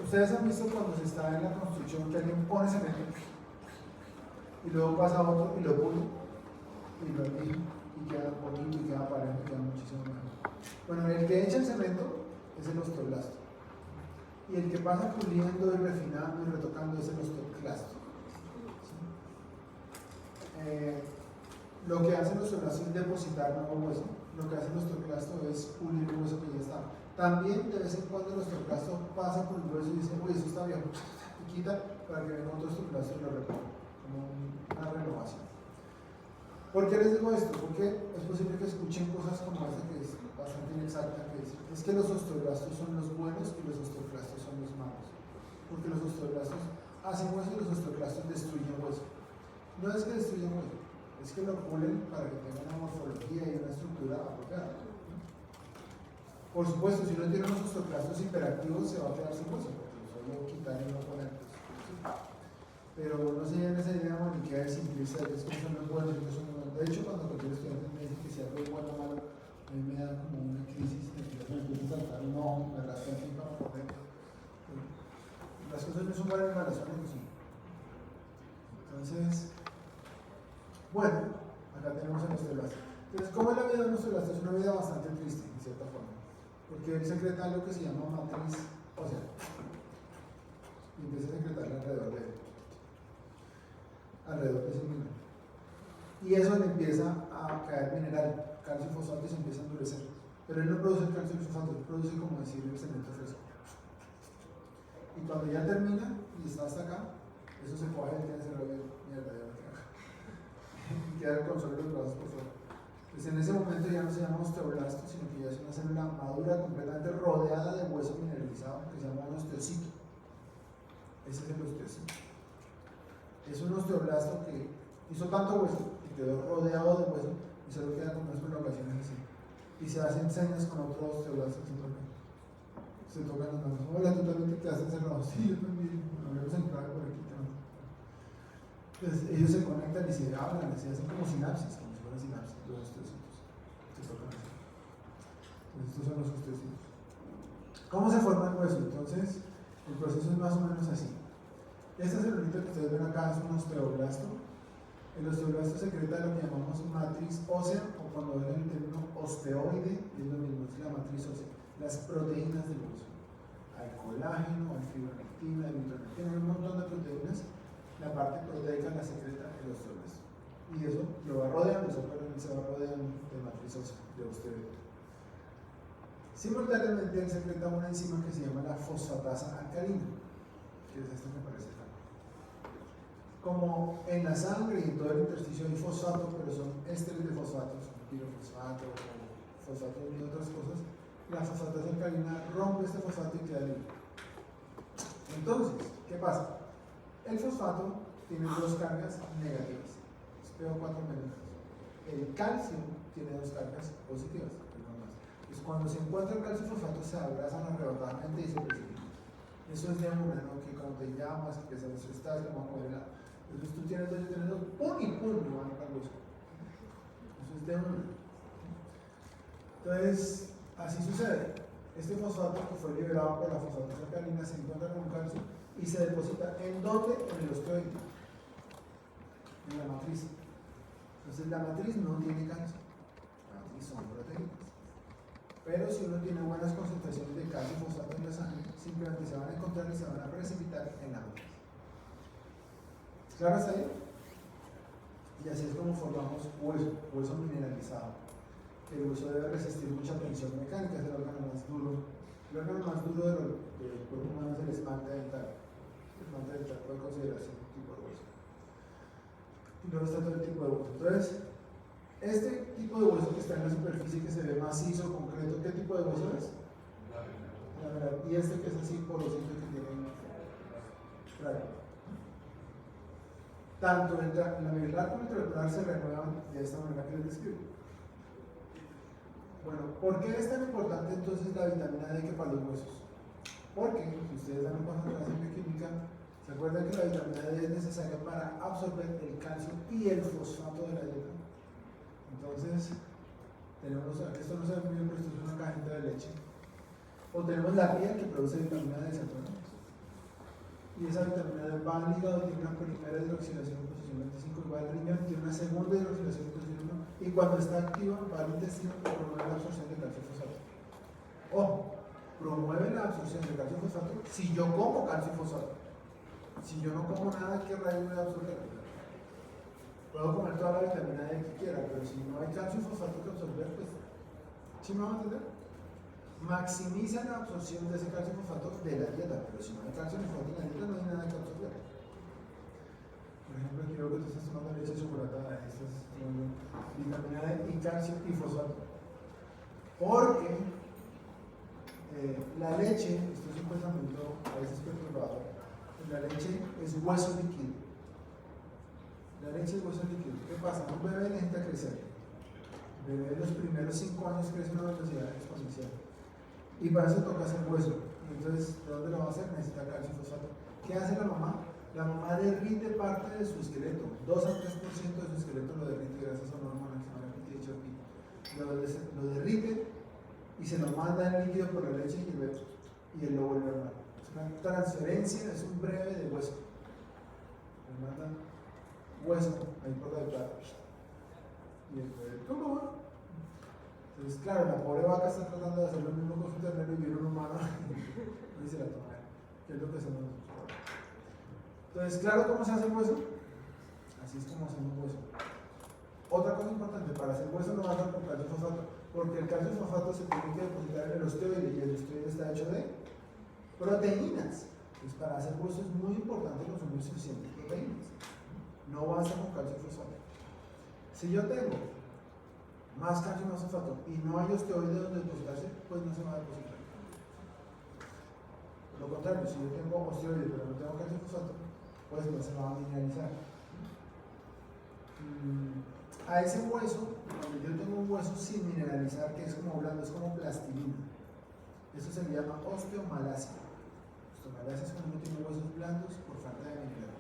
ustedes han visto cuando se está en la construcción que alguien pone cemento y luego pasa otro y lo pone y lo elige y queda bonito y queda parejo y queda muchísimo mejor. Bueno, el que echa el cemento es el osteoblasto y el que pasa puliendo y refinando y retocando es el osteoclasto. Lo que hace el osteoblasto es depositar nuevo hueso, lo que hace el osteoclasto es pulir el hueso que ya está. También de vez en cuando el osteoclasto pasa por el hueso y dice, uy, eso está viejo, y quita para que venga otro osteoclasto y lo reponga, como una renovación. ¿Por qué les digo esto? Porque es posible que escuchen cosas como esta que es bastante inexacta, que es que los osteoblastos son los buenos y los osteoclastos son los malos. Porque los osteoblastos hacen hueso y los osteoclastos destruyen hueso. No es que destruyan hueso, es que lo pulen para que tenga una morfología y una estructura apropiada. Por supuesto, si uno tiene unos osteoclastos hiperactivos se va a quedar sin hueso, porque solo quitar y no poner. Pero no se lleven esa idea maniquea de simplista de que son los buenos y que son los malos. De hecho, cuando cualquier estudiante me dice que si algo es bueno o malo, a mí me da como una crisis de que me empieza a saltar un ojo, me rasca aquí para poder. Las cosas no son buenas ni malas, son lo que son. Entonces, bueno, acá tenemos a nuestro osteoblasto. Entonces, ¿cómo es la vida de nuestro osteoblasto? Es una vida bastante triste, en cierta forma, porque él secreta algo que se llama matriz ósea y empieza a secretarla alrededor de ese mineral. Y eso le empieza a caer mineral, calcio y fosfato, y se empieza a endurecer. Pero él no produce calcio y fosfato, él produce, como decir, el cemento fresco. Y cuando ya termina y está hasta acá, eso se coge y queda encerrado de mierda, y queda con solo los brazos por fuera. Entonces en ese momento ya no se llama osteoblasto, sino que ya es una célula madura completamente rodeada de hueso mineralizado que se llama un osteocito. Ese es el osteocito. Es un osteoblasto que hizo tanto hueso que quedó rodeado de hueso y solo queda con unas prolongaciones así. Y se hacen señas con otro osteoblasto que se tocan las manos. Hola, tú también te quedaste encerrado. Sí, yo también. Hablemos en clave por aquí también. Entonces ellos se conectan y se hablan, se hacen como sinapsis, como si fueran sinapsis, los osteocitos. Se tocan así. Entonces estos son los osteocitos. ¿Cómo se forma el hueso? Entonces el proceso es más o menos así. Esta celulita que ustedes ven acá es un osteoblasto. El osteoblasto secreta lo que llamamos matriz ósea, o cuando ven el término osteoide, es lo mismo, es la matriz ósea, las proteínas del hueso. Hay colágeno, hay fibronectina, hay vitronectina, hay un montón de proteínas. La parte proteica la secreta el osteoblasto. Y eso lo va rodeando, se va rodeando de matriz ósea, de osteoide. Simultáneamente él secreta una enzima que se llama la fosfatasa alcalina, que es esta que aparece acá. Como en la sangre y en todo el intersticio hay fosfato, pero son ésteres de fosfatos, pirofosfato, fosfato y otras cosas, la fosfatasa alcalina rompe este fosfato y queda libre. Entonces, ¿qué pasa? El fosfato tiene dos cargas negativas, es PO4 menos. El calcio tiene dos cargas positivas. Pues cuando se encuentra el calcio y fosfato se abrazan arrebatadamente y se precipitan. Eso es de una, ¿no? Que cuando te llamas, que se estás, que vamos a mover. Entonces tú tienes dos, yo tienes dos, ¡pum! Y ¡pum! Y van a hueso. Eso es de una. Entonces, así sucede. Este fosfato que fue liberado por la fosfatasa alcalina se encuentra con calcio y se deposita ¿en dónde? En el osteoide, en la matriz. Entonces la matriz no tiene calcio, la matriz son proteínas. Pero si uno tiene buenas concentraciones de calcio y fosfato en la sangre, simplemente se van a encontrar y se van a precipitar en la matriz. ¿Claro hasta ahí? Y así es como formamos hueso mineralizado. El hueso debe resistir mucha tensión mecánica, es el órgano más duro. El órgano más duro del cuerpo humano es el esmalte dental. El esmalte dental puede considerarse un tipo de hueso. Y luego está todo el tipo de hueso. Entonces, este tipo de hueso que está en la superficie, que se ve macizo, concreto, ¿qué tipo de hueso es? Y este que es así porosito que tiene radio. Tanto la medular como el intraocular se renuevan de esta manera que les describo. Bueno, ¿por qué es tan importante entonces la vitamina D que para los huesos? Porque, si ustedes dan un paso atrás en bioquímica, ¿se acuerdan que la vitamina D es necesaria para absorber el calcio y el fosfato de la dieta? Entonces, tenemos, esto no se ve muy bien, pero esto es una cajita de leche. O tenemos la piel que produce vitamina D, ¿se acuerdan? y esa vitamina D va al hígado, tiene una primera hidroxilación en posición 25, y va al riñón, tiene una segunda hidroxilación en posición 1, y cuando está activa va al intestino y promueve la absorción de calcio y fosfato. Ojo, promueve la absorción de calcio y fosfato si yo como calcio y fosfato. Si yo no como nada, ¿qué rayos voy a absorber? Puedo comer toda la vitamina D que quiera, pero si no hay calcio y fosfato que absorber, pues, ¿sí me van a entender? Maximiza la absorción de ese calcio y fosfato de la dieta, pero si no hay calcio y fosfato en la dieta, no hay nada que absorber. Por ejemplo, quiero que tú estés tomando leche chocolatada, estás tomando vitamina D y calcio y fosfato. Porque la leche, esto es un pensamiento a veces perturbador, la leche es hueso líquido. La leche es hueso líquido. ¿Qué pasa? Un bebé necesita crecer. El bebé en los primeros 5 años crece a una velocidad exponencial. Y para eso toca hacer hueso. Y entonces, ¿de dónde lo va a hacer? Necesita calcio y fosfato. ¿Qué hace la mamá? La mamá derrite parte de su esqueleto. 2 a 3% de su esqueleto lo derrite gracias a una hormona que se llama PTHRP. Lo derrite y se lo manda en líquido por la leche y él lo vuelve a armar. Es una transferencia, es un breve de hueso. Le mandan hueso ahí por la plata. Y el bebé, ¿cómo va? Entonces, claro, la pobre vaca está tratando de hacer lo mismo con su ternero y viene un humano y se la toma, que es lo que hacemos nosotros. Entonces, claro, ¿cómo se hace el hueso? Así es como hacemos hueso. Otra cosa importante, para hacer hueso no basta con calcio y fosfato, porque el calcio y fosfato se tiene que depositar en el osteoide y el osteoide está hecho de proteínas. Entonces, para hacer hueso es muy importante consumir suficientes proteínas. No basta con calcio y fosfato. Si yo tengo más calcio y más fosfato y no hay osteoide donde depositarse, pues no se va a depositar. Por lo contrario, si yo tengo osteoide pero no tengo calcio y fosfato, pues no se va a mineralizar. A ese hueso, cuando yo tengo un hueso sin mineralizar, que es como blando, es como plastilina, eso se le llama osteomalacia. Osteomalacia es cuando uno tiene huesos blandos por falta de mineral.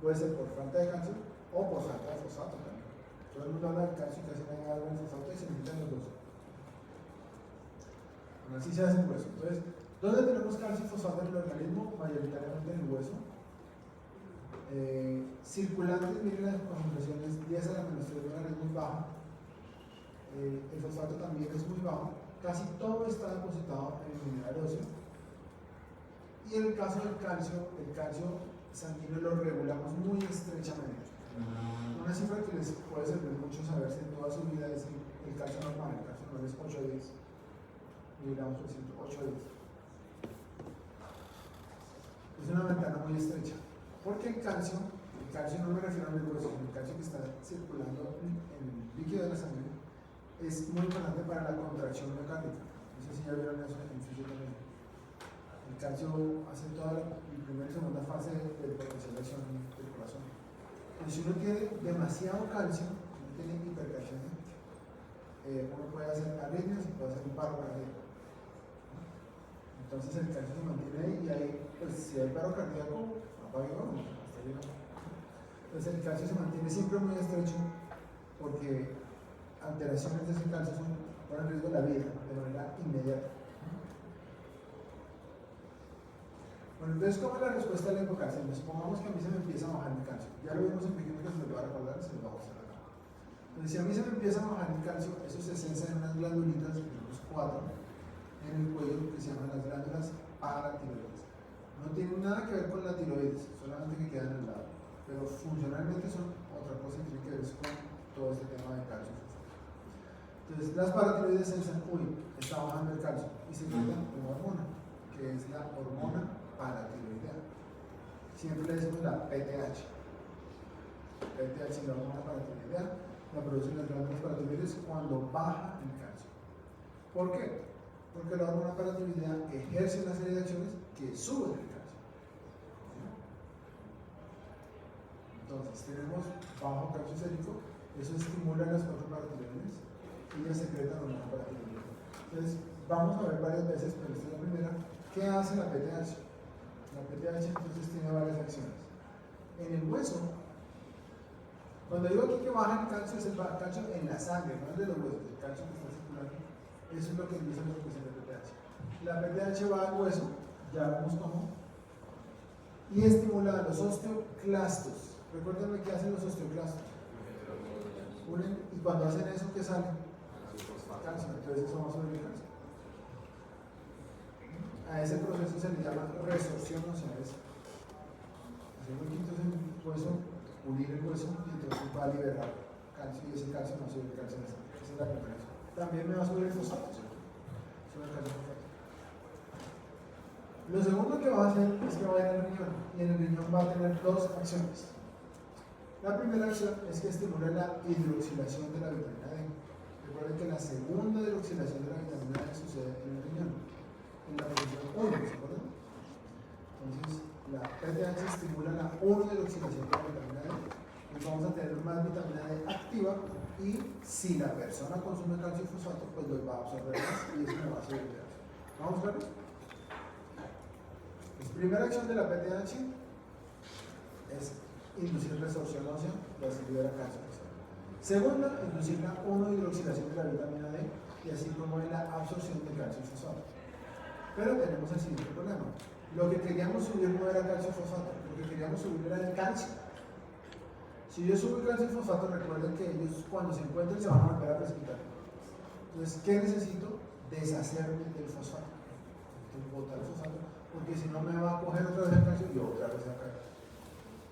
Puede ser por falta de calcio o por falta de fosfato también. Todo el mundo habla del calcio y casi nadie habla del fosfato y se necesitan los dos. Bueno, así se hace el hueso. Entonces, ¿dónde tenemos calcio y fosfato en el organismo? Mayoritariamente en el hueso. Circulantes, miren las concentraciones 10 a la menos 3 es muy baja. El fosfato también es muy bajo. Casi todo está depositado en el mineral óseo. Y en el caso del calcio, el calcio sanguíneo lo regulamos muy estrechamente. Una cifra que les puede servir mucho saberse en toda su vida es el calcio normal. El calcio normal es 8 a 10 miligramos por ciento, 8 a 10. Es una ventana muy estrecha. Porque el calcio no me refiero al hueso, el calcio que está circulando en el líquido de la sangre es muy importante para la contracción miocárdica. No sé si ya vieron eso en física también. El calcio hace toda la primera y segunda fase del potencial de acción del corazón. Y si uno tiene demasiado calcio, si uno tiene hipercalcio, uno puede hacer arritmias y puede hacer un paro cardíaco. Entonces el calcio se mantiene ahí y ahí, pues si hay paro cardíaco, apague vamos, hasta llegar. Entonces el calcio se mantiene siempre muy estrecho porque alteraciones de ese calcio ponen en riesgo la vida de manera inmediata. Bueno, entonces, ¿cómo es la respuesta a la hipocalcemia? Supongamos que a mí se me empieza a bajar el calcio. Ya lo vimos en bioquímica, se lo va a recordar, se lo vamos a hacer acá. Entonces, si a mí se me empieza a bajar el calcio, eso se censa en unas glándulitas, tenemos 4, en el cuello que se llaman las glándulas paratiroides. No tienen nada que ver con la tiroides, solamente que quedan al lado. Pero funcionalmente son otra cosa que tiene que ver con todo este tema de calcio. Entonces, las paratiroides censan, está bajando el calcio y se crean una hormona, que es la hormona paratiroidea. Siempre le decimos la PTH. PTH es la hormona paratiroidea, la producen las glándulas paratiroides cuando baja el calcio. ¿Por qué? Porque la hormona paratiroidea ejerce una serie de acciones que suben el calcio. Entonces, tenemos bajo calcio sérico, eso estimula las 4 paratiroides y ellas secretan hormona paratiroidea. Entonces, vamos a ver varias veces, pero esta es la primera. ¿Qué hace la PTH? La PTH entonces tiene varias acciones. En el hueso, cuando digo aquí que baja el calcio, es el calcio en la sangre, no es de los huesos, el calcio que está circulando. Eso es lo que dice la expresión de PTH. La PTH va al hueso, ya vemos cómo, y estimula a los osteoclastos. Recuérdenme qué hacen los osteoclastos. Unen, y cuando hacen eso, ¿qué sale? Calcio. Entonces eso va a subir el calcio. A ese proceso se le llama resorción ósea. Hacer huequitos en el hueso, unir el hueso y entonces va a liberar calcio y ese calcio no sube el calcio en la sangre. Esa es la primera cosa. También me va a subir el fosfato, ¿cierto? Sube el calcio fosfato. Lo segundo que va a hacer es que va a ir al riñón y en el riñón va a tener dos acciones. La primera acción es que estimula la hidroxilación de la vitamina D. Recuerden que la segunda hidroxilación de la vitamina D sucede en el riñón, en la posición 1, ¿se acuerdan? Entonces, la PTH estimula la 1 hidroxilación de la vitamina D. Entonces vamos a tener más vitamina D activa y si la persona consume calcio y fosfato, pues lo va a absorber más y eso me va a subir el calcio. ¿Vamos a verlo? Pues, primera acción de la PTH es inducir resorción ósea, lo así libera calcio. Segunda, inducir la 1-hidroxilación de la vitamina D y así promueve la absorción de calcio y fosfato. Pero tenemos el siguiente problema. Lo que queríamos subir no era calcio y fosfato, lo que queríamos subir era el calcio. Si yo subo el calcio y fosfato, recuerden que ellos cuando se encuentren se van a volver a precipitar. Entonces, ¿qué necesito? Deshacerme del fosfato. Entonces, botar el fosfato, porque si no me va a coger otra vez el calcio y otra vez a caer.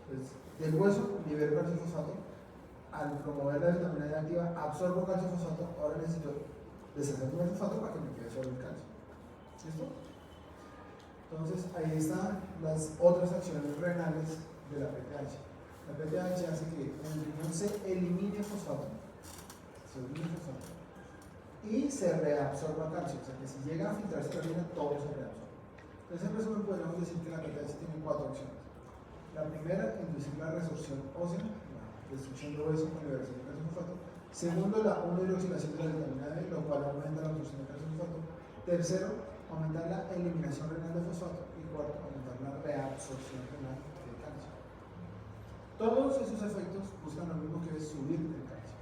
Entonces, del hueso libero calcio y fosfato. Al promover la vitamina D activa, absorbo calcio y fosfato. Ahora necesito deshacerme del fosfato para que me quede solo el calcio. ¿Listo? Entonces, ahí están las otras acciones renales de la PTH. La PTH hace que en el riñón se elimine fosfato. Y se reabsorba calcio. O sea que si llega a filtrarse la orina, todo se reabsorbe. Entonces, en resumen, podríamos decir que la PTH tiene 4 acciones. La primera, inducir la resorción ósea, destrucción de hueso con liberación de calcio y fosfato. Segundo, la 1-hidroxilación de la vitamina D, lo cual aumenta la absorción de calcio y fosfato. Tercero, aumentar la eliminación renal de fosfato. Y cuarto, aumentar la reabsorción renal de calcio. Todos esos efectos buscan lo mismo que es subir el calcio.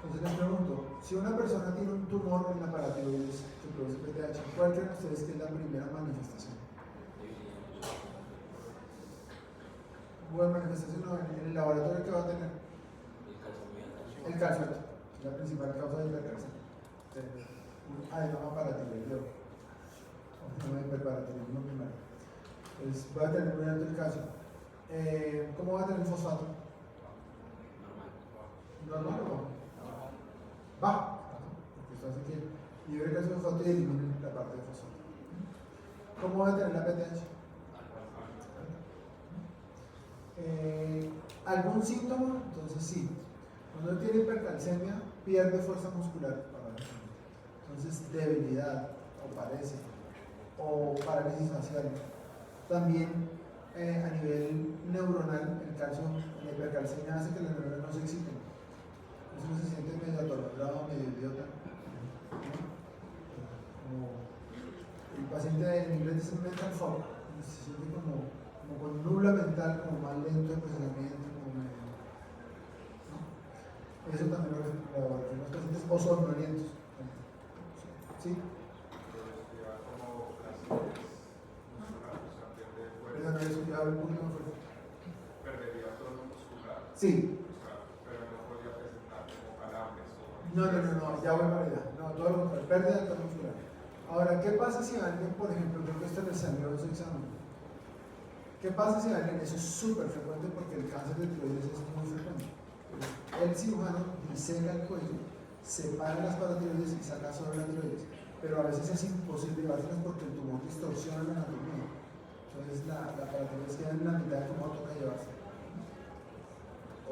Entonces les pregunto, si una persona tiene un tumor en la paratiroides que produce PTH, ¿cuál creen ustedes que es la primera manifestación? Buena manifestación en el laboratorio que va a tener el calcio alto, la principal causa de hipercalcia. Adenoma paratiroideo, no hiperparatiroidismo primario. Entonces va a tener muy alto el calcio. ¿Cómo va a tener el fosfato? ¿Normal o bajo? Bajo, porque esto hace que libere calcio y fosfato y elimine la parte de fosfato. ¿Cómo va a tener la PTH? ¿Algún síntoma? Entonces sí. Cuando uno tiene hipercalcemia, pierde fuerza muscular. Entonces debilidad, o parece, o parálisis facial. También a nivel neuronal, el calcio, la hipercalcemia hace que las neuronas no se exciten. Entonces uno se siente medio atolondrado, medio idiota. Como el paciente en inglés dice mental fog, se siente como con nubla mental, como más lento de procesamiento, como medio, ¿no? Eso también lo refieren los pacientes o somnolientos. ¿Sí? Perdón, eso ya un poquito más fuerte. Perdería tono muscular. Sí. Pero no podría presentar como calambres o... No, ya voy para allá. No, todo lo contrario, pérdida de tono muscular. Ahora, ¿qué pasa si alguien, por ejemplo, creo que esto les salió en su examen? ¿Qué pasa si alguien, eso es súper frecuente porque el cáncer de tiroides es muy frecuente? El cirujano diseca el cuello, separa las paratiroides y saca solo la tiroides, pero a veces es imposible llevárselas porque el tumor distorsiona la anatomía. Entonces la paratiroides queda en la mitad de cómo toca llevarse.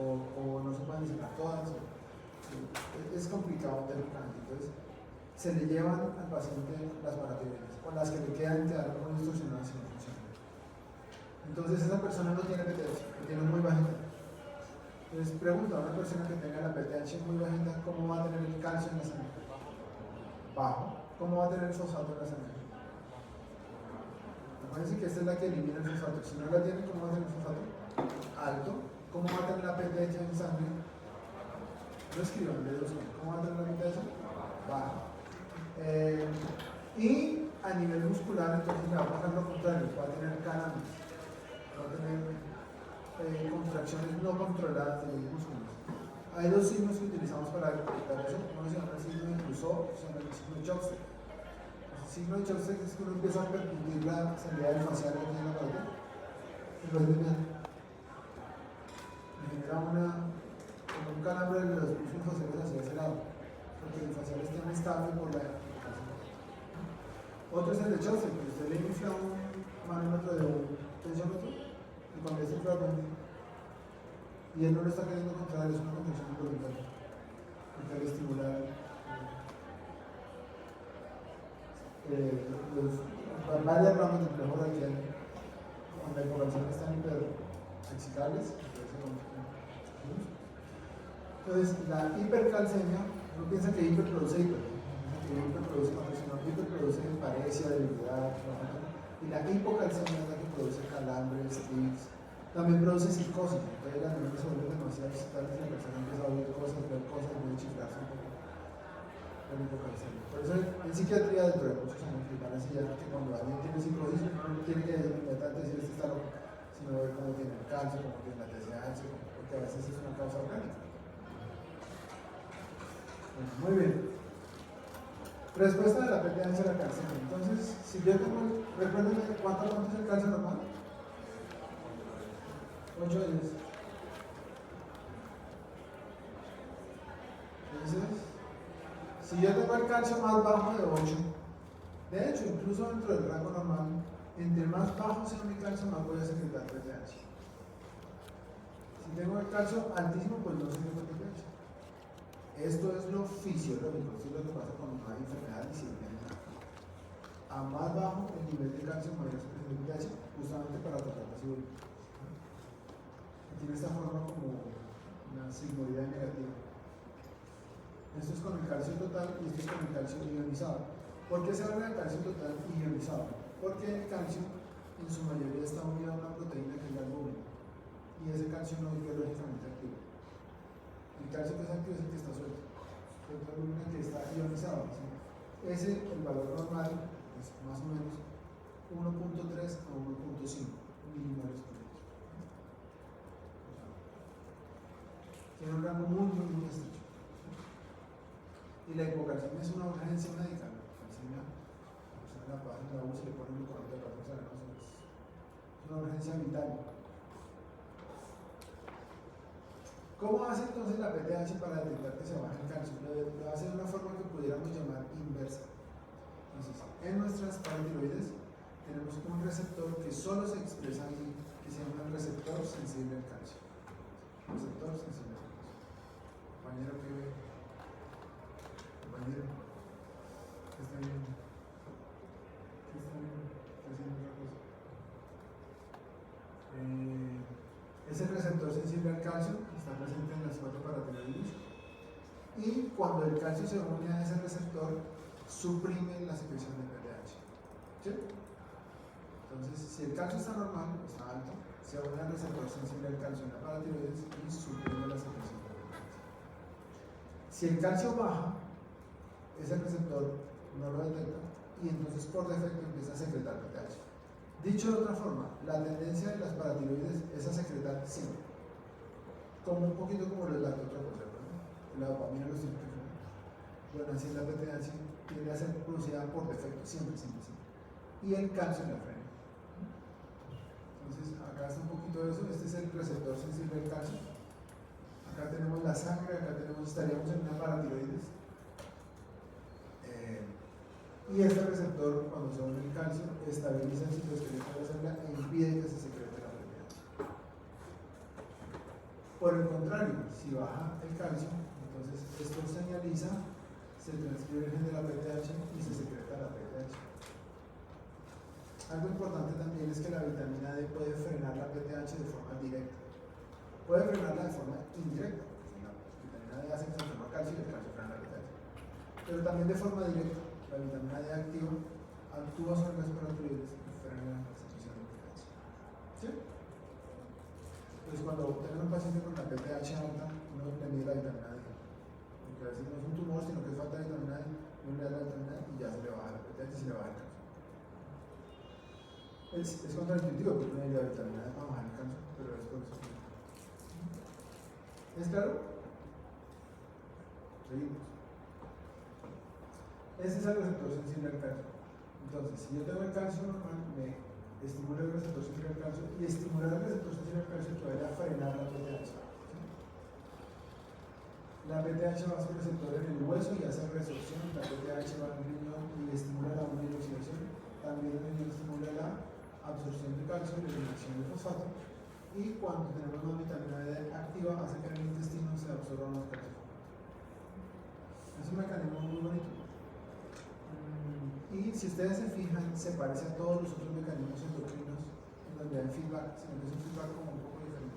O no se pueden disecar todas. Es complicado técnicamente. Entonces se le llevan al paciente las paratiroides, o las que le quedan muy distorsionadas y no funcionan. Entonces esa persona no tiene PTH, lo tiene muy bajita. Entonces pregunta a una persona que tenga la PTH muy bajita, ¿cómo va a tener el calcio en la sangre? Bajo. ¿Cómo va a tener el fosfato en la sangre? Acuérdense que esta es la que elimina el fosfato. Si no la tiene, ¿cómo va a tener el fosfato? Alto. ¿Cómo va a tener la PTH en sangre? Lo escriban, ¿cómo va a tener la PTH? Bajo. Y a a nivel muscular, entonces le va a pasar lo contrario, va a tener calambres, va a tener contracciones no controladas de los músculos. Hay dos signos que utilizamos para detectar eso. Uno se llama el signo de Clouseau, se llama el signo de Chopstead. El signo de Chopstead es que uno empieza a percutir la salida del facial aquí en la parte. Me genera como un calambre de los músculos faciales hacia ese lado, porque el facial está inestable por la. Otro es el de Chopstead, que usted le infla un manómetro de un tensiómetro y cuando es inflado y él no lo está queriendo controlar, es una contracción involuntaria, porque al estimular varias ramas del complejo braquial, cuando la hipotensión están hiperexcitables, entonces la hipercalcemia, uno piensa que hiper produce hiper, piensa que hiper produce contracción, hiper produce paresia, debilidad, y la hipocalcemia es la que produce calambres, tics. También produce psicosis, entonces las neuronas se vuelven demasiado excitables y la persona empieza a oír cosas, ver cosas, puede chiflarse un poco. La hipocalcemia. Por eso en psiquiatría, dentro de muchos años, que van a enseñar que cuando alguien tiene psicosis, no tiene que inmediatamente decir este está loco, sino ver cómo tiene el calcio, cómo tiene la TSH, porque a veces es una causa orgánica. Bueno, muy bien. Respuesta de la PTH a la calcemia. Entonces, si yo tengo, recuérdenme cuánto es el calcio normal. 8 a 10. Entonces, si yo tengo el calcio más bajo de 8, de hecho, incluso dentro del rango normal, entre más bajo sea mi calcio, más voy a secretar PTH. Si tengo el calcio altísimo, pues no secreto PTH. Esto es lo fisiológico, esto es lo que pasa cuando no hay enfermedad ni cirugía. A más bajo el nivel de calcio, mayor secreción de PTH, justamente para tratar la cirugía. Tiene esta forma como una sigmoidea negativa. Esto es con el calcio total y esto es con el calcio ionizado. ¿Por qué se habla de calcio total y ionizado? Porque el calcio en su mayoría está unido a una proteína que es la albúmina y ese calcio no es biológicamente activo. El calcio que es activo es el que está suelto. Es la albúmina que está ionizado. ¿Sí? Ese, el valor normal es más o menos 1.3 a 1.5 milimoles por litro. Tiene un rango muy estrecho. Y la hipocalcemia es una urgencia médica. La hipocalcemia, la persona la pasa en la UCI, le ponen un corte de plasma, es una urgencia vital. ¿Cómo hace entonces la PTH para detectar que se baja el calcio? Lo hace de una forma que pudiéramos llamar inversa. Entonces, en nuestras paratiroides tenemos un receptor que solo se expresa ahí, que se llama el receptor sensible al calcio. Receptor sensible al calcio. Compañero, ¿qué ve? Compañero, ¿qué está viendo? ¿Qué está viendo? ¿Está haciendo otra cosa? Es el receptor sensible al calcio, que está presente en las 4 paratiroides. Y cuando el calcio se une a ese receptor, suprime la secreción de PTH. ¿Sí? Entonces, si el calcio está normal, está alto, se une al receptor sensible al calcio en la paratiroides y suprime la secreción de PTH. Si el calcio baja, ese receptor no lo detecta y entonces por defecto empieza a secretar PTH. Dicho de otra forma, la tendencia de las paratiroides es a secretar siempre, como un poquito como los lactotropos, ¿verdad? La dopamina los tiene que frenar. Bueno, así la PTH tiende a ser producida por defecto, siempre. Y el calcio la frena. Entonces, acá está un poquito de eso. Este es el receptor sensible al calcio. Acá tenemos la sangre, estaríamos en una paratiroides. Y este receptor, cuando se une el calcio, estabiliza el citoesqueleto de la célula e impide que se secrete la PTH. Por el contrario, si baja el calcio, entonces esto señaliza, se transfiere el gen de la PTH y se secreta la PTH. Algo importante también es que la vitamina D puede frenar la PTH de forma directa. Puede frenarla de forma indirecta, porque la vitamina D hace que se forme calcio y el calcio frena la PTH. Pero también de forma directa. La vitamina D actúa sobre las paratiroides y frena la secreción de PTH. ¿Sí? Entonces, cuando tenemos un paciente con la PTH alta, uno le mide la vitamina D. Porque a veces no es un tumor, sino que es falta de vitamina D, uno le da la vitamina D y ya se le baja la PTH y se le baja el calcio. Es contraintuitivo porque una la vitamina D para bajar el calcio, pero es por eso. ¿Es claro? Seguimos. Ese es el receptor sensible al calcio. Entonces, si yo tengo el calcio normal, me estimula el receptor sensible al calcio y estimular el receptor sensible al calcio equivale a frenar la PTH. ¿Sí? La PTH va a ser receptor en el hueso y hace resorción. La PTH va al riñón y estimula la oxidación. También el riñón estimula la absorción de calcio y la eliminación de fosfato. Y cuando tenemos una vitamina D activa, hace que en el intestino se absorba más calcio. Es un mecanismo muy bonito. Y si ustedes se fijan, se parece a todos los otros mecanismos endocrinos en donde hay feedback, sino que es un feedback como un poco diferente.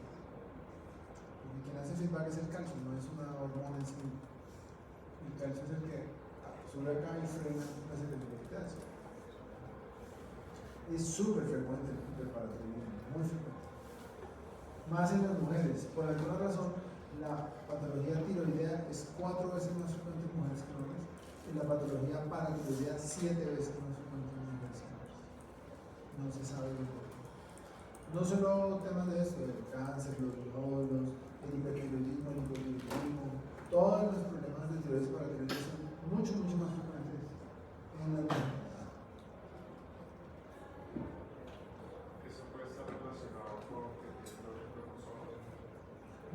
Porque quien hace feedback es el calcio, no es una hormona en sí. El calcio es el que sube acá y frena la secreción de calcio. Es súper frecuente el hiperparatiroidismo, muy frecuente. Más en las mujeres. Por alguna razón, la patología tiroidea es 4 veces más frecuente en mujeres que en hombres y la patología paratiroidea 7 veces más frecuente en mujeres que en hombres. No se sabe el por qué. No solo temas de esto, el cáncer, los nódulos, el hipertiroidismo, el hipotiroidismo, todos los problemas de tiroides y paratiroides son mucho más frecuentes en las mujeres.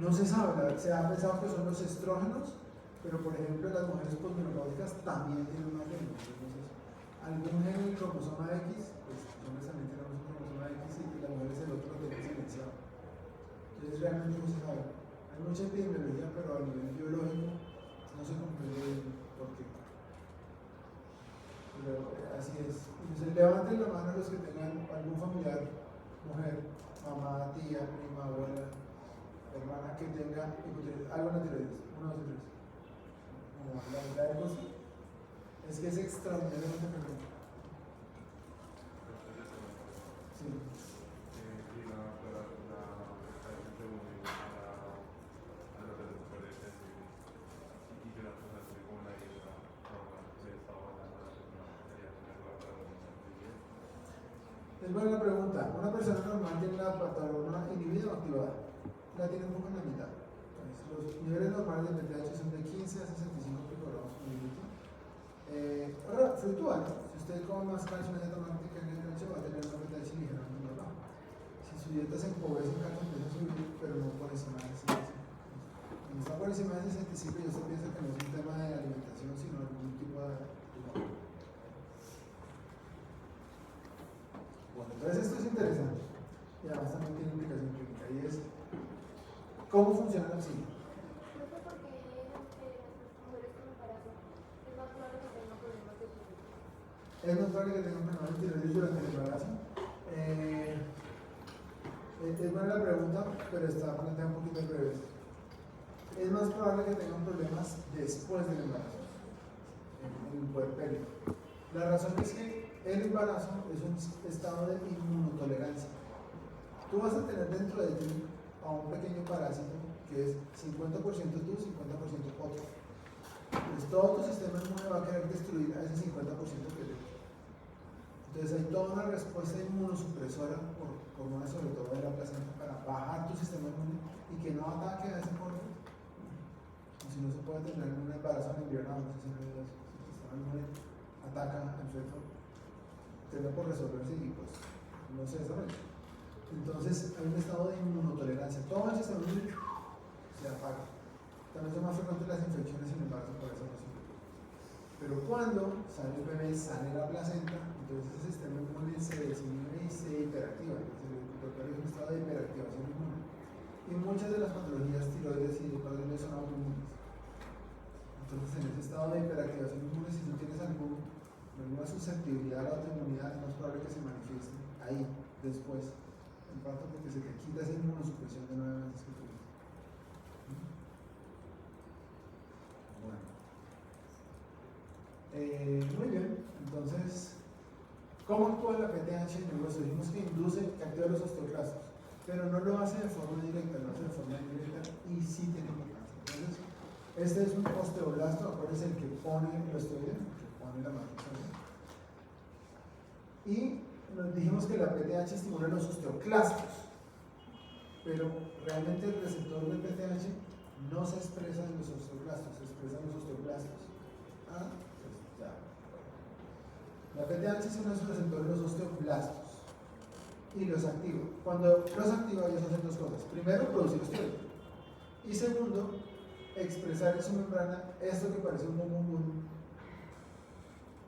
No se sabe, se ha pensado que son los estrógenos, pero por ejemplo las mujeres posmenopáusicas también tienen más gen. Entonces, algún gen en el cromosoma X, pues los hombres también tenemos un cromosoma X y las mujeres el otro lo tienen silenciado. Entonces realmente no se sabe. Hay mucha epidemiología, pero a nivel biológico no se comprende por qué. Pero así es. Entonces levanten la mano los que tengan algún familiar, mujer, mamá, tía, prima, abuela, hermana que tenga algo en la tiroides, 1, 2 y 3. Como la mitad de cosas. Es que es extraordinariamente frecuente. Sí. Es buena pregunta. ¿Una persona normal tiene la patalona inhibida o activada? La tiene un poco en la mitad. Entonces, los niveles normales de PTH son de 15 a 65 picogramos por minuto. Ahora, fluctúa, ¿no? Si usted come más calcio, una dieta más rica en calcio, va a tener una PTH ligeramente más baja. Si su dieta se empobrece en calcio, empieza a subir, pero no por encima de 65. Cuando está por encima de 65, y usted piensa que no es un tema de alimentación, sino algún tipo de tumor. Bueno, entonces esto es interesante y además también tiene implicación clínica y es cómo funciona la psique. Es más probable que tengan problemas de tiroides durante el embarazo. Es buena la pregunta, pero está planteada un poquito al revés. Es más probable que tengan problemas después del embarazo, en el puerperio. La razón es que el embarazo es un estado de inmunotolerancia. Tú vas a tener dentro de ti a un pequeño parásito que es 50% tú, 50% otro. Pues todo tu sistema inmune va a querer destruir a ese 50% que eres. Entonces hay toda una respuesta inmunosupresora por hormonas, sobre todo de la placenta, para bajar tu sistema inmune y que no ataque a ese cordón. Si no se puede tener un embarazo en invierno, no sé si el sistema inmune ataca al feto, tiene por resolverse y pues no se desarrolla. Entonces hay un estado de inmunotolerancia, todo el sistema inmune se apaga. También son más frecuentes las infecciones en el embarazo por esa razón. Pero cuando sale el bebé, sale la placenta, entonces el sistema inmune se desinhibe y se hiperactiva. El puerperio es un estado de hiperactivación inmune. Y muchas de las patologías tiroides y hepatitis son autoinmunes. Entonces en ese estado de hiperactivación inmune, si tú tienes alguna susceptibilidad a la autoinmunidad, es más probable que se manifieste ahí, después, en parte porque se te quita esa inmunosupresión de 9 meses que tuviste. Bueno. Muy bien, entonces, ¿cómo actúa la PTH en el hueso? Dijimos que induce, que activa los osteoclastos, pero no lo hace de forma directa, lo hace de forma indirecta y sí tiene importancia. Entonces, este es un osteoblasto, acuérdense el que pone el osteoide, el que pone la matriz. Y nos dijimos que la PTH estimula los osteoclastos, pero realmente el receptor del PTH no se expresa en los osteoclastos, se expresa en los osteoblastos. Ah, pues ya. La PTH es un receptor de los osteoblastos y los activa. Cuando los activa, ellos hacen dos cosas. Primero, producir osteoide. Y segundo, expresar en su membrana esto que parece un bombón,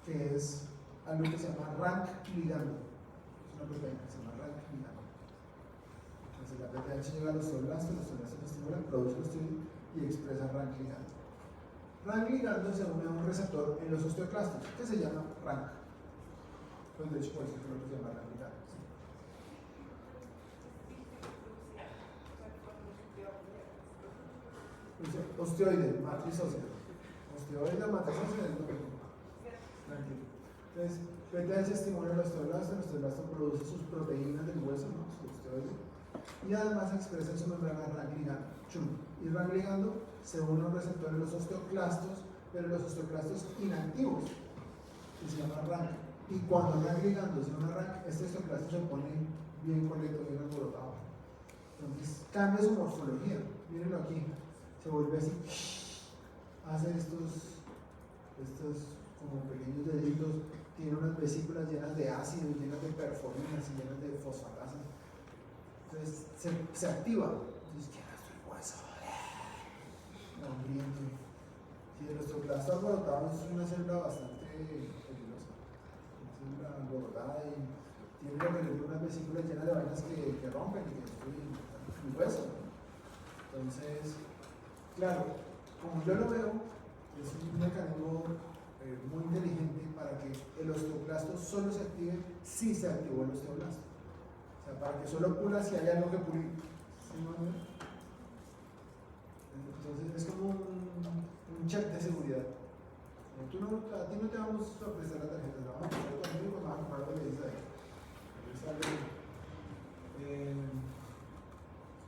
que es algo que se llama rank ligando. Es una proteína que se llama rank ligando. Entonces la PTH llega a los osteoblastos lo estimulan, produce osteoide y expresa rank ligando. Rank ligando se une a un receptor en los osteoclastos que se llama rank. Pues de hecho por eso creo que se llama rank ligando. ¿Sí? Osteoide, matriz ósea. Osteoide, matriz ósea es lo mismo. Tranquilo. Entonces, PTH estimula el osteoblasto produce sus proteínas del hueso, ¿no? Su osteoide, y además expresa en su membrana rank ligando. Y rank ligando se une a un receptor en los osteoclastos, pero los osteoclastos inactivos, que se llama rank. Y cuando rank ligando se une a rank, este osteoclasto se pone bien colecto, bien alborotado. Entonces, cambia su morfología. Mírenlo aquí. Se vuelve así, hace estos como pequeños deditos, tiene unas vesículas llenas de ácido, llenas de perforinas y llenas de fosfatasas. Entonces se activa. Entonces, ¿qué es el hueso? Hambriento. Si el osteoclasto alborotado es una célula bastante peligrosa, una célula alborotada y tiene unas vesículas llenas de vainas que rompen y que destruyen el hueso. Entonces, claro, como yo lo veo, es un mecanismo muy inteligente para que el osteoclasto solo se active si se activó el osteoblasto. O sea, para que solo pula si hay algo que pulir. ¿Sí, no? Entonces es como un check de seguridad. A ti no te vamos a prestar la tarjeta, la vamos a prestar a tu amigo y vamos a comprar lo que le dices ahí.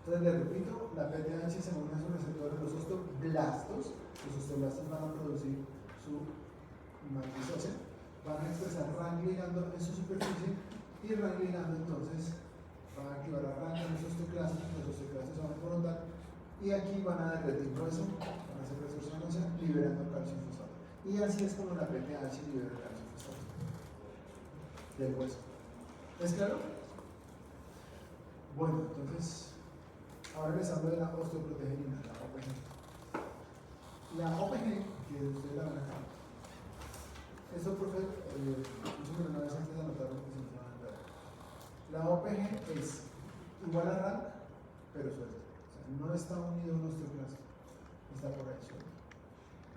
Entonces les repito, la PTH se une a su receptor en los osteoblastos. Los osteoblastos van a producir su matriz ósea, van a expresar rank ligando en su superficie y rank ligando entonces van a activar a rank en los osteoclastos se van a alborotar y aquí van a derretir hueso, van a hacer resorción ósea liberando calcio y fosfato. Y así es como la PTH libera el calcio y fosfato del hueso. ¿Es claro? Bueno, entonces ahora les hablo de la osteoprotegerina, la OPG. La OPG, que ustedes la ven acá, esto, profe, una vez antes de anotar lo que se llama entrar. La OPG es igual a rank, pero suelta. O sea, no está unido a un osteoclasto, está por ahí suelto.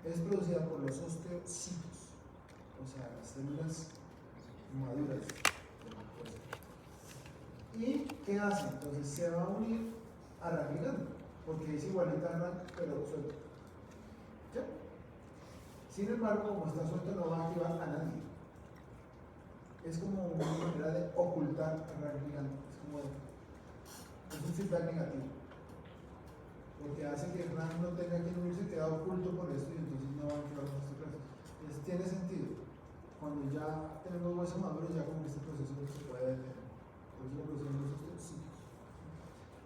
Es producida por los osteocitos, o sea, las células maduras del hueso. ¿Y qué hace? Entonces se va a unir a rank ligando, porque es igualita a rank, pero suelto. ¿Ya? Sin embargo, como está suelto, no va a activar a nadie. Es como una manera de ocultar a rank ligando. Es un feedback negativo. Porque hace que rank no tenga que unirse, queda oculto por esto y entonces no va a activar los osteoclastos. Entonces tiene sentido. Cuando ya tenemos hueso maduro, ya como este proceso se puede detener. Por eso lo producen los osteocitos.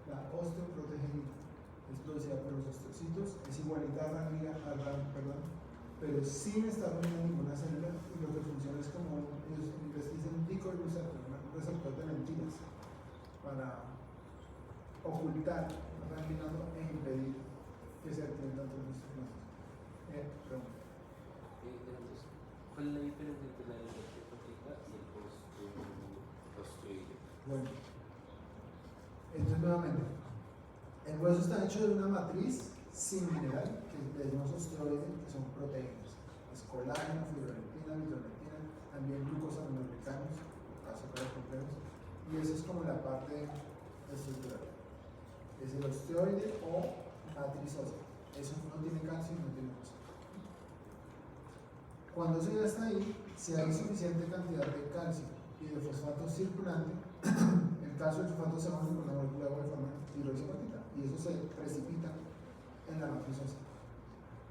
La osteoprotegerina es producida por los osteocitos, es igualita a rank, pero sin estar uniendo ninguna célula y lo que funciona es como ellos dicen un decoy receptor, un receptor de mentiras para ocultar rank ligando e impedir que se activen tanto los osteoclastos. Entonces, ¿cuál es la diferencia entre la osteoproteína y el osteoide? Bueno, entonces nuevamente, el hueso está hecho de una matriz sin mineral, que le llamamos osteoide, que son proteínas. Es colágeno, fibronectina, mitronectina, también glucosaminoglicanos, azúcares complejos, y eso es como la parte estructural. Es el osteoide o matriz ósea. Eso no tiene calcio y no tiene hueso. Cuando eso ya está ahí, si hay suficiente cantidad de calcio y de fosfato circulante, el calcio y el fosfato se van con la molécula de forma hidroxapatita y eso se precipita en la matriz ósea.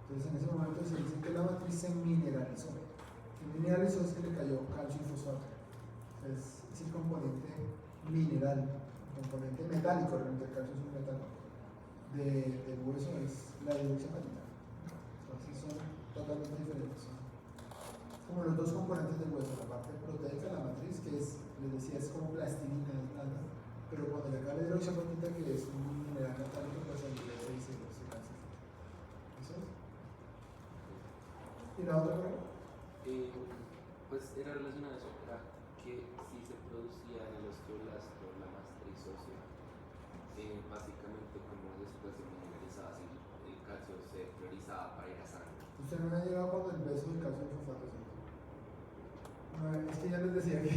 Entonces en ese momento se dice que la matriz se mineralizó. Se mineralizó es que le cayó calcio y fosfato. es el componente mineral, el componente metálico, realmente el calcio es un metal, del hueso es la hidroxiapatita. Entonces son totalmente diferentes. Son como los dos componentes del hueso, la parte proteica, la matriz, que es, les decía, es como plastilina, es blanda, pero cuando le cae la hidroxiapatita, que es un mineral metálico, pues el hueso se calcifica. ¿Eso es? ¿Y la otra pregunta? Pues era relacionado a eso, era que si se producía en el osteoblasto la matriz ósea, básicamente como después se mineralizaba, si el calcio se priorizaba para ir a sangre. Usted no me ha llegado cuando el beso del calcio del fosfato, ¿cierto? No, es que ya les decía que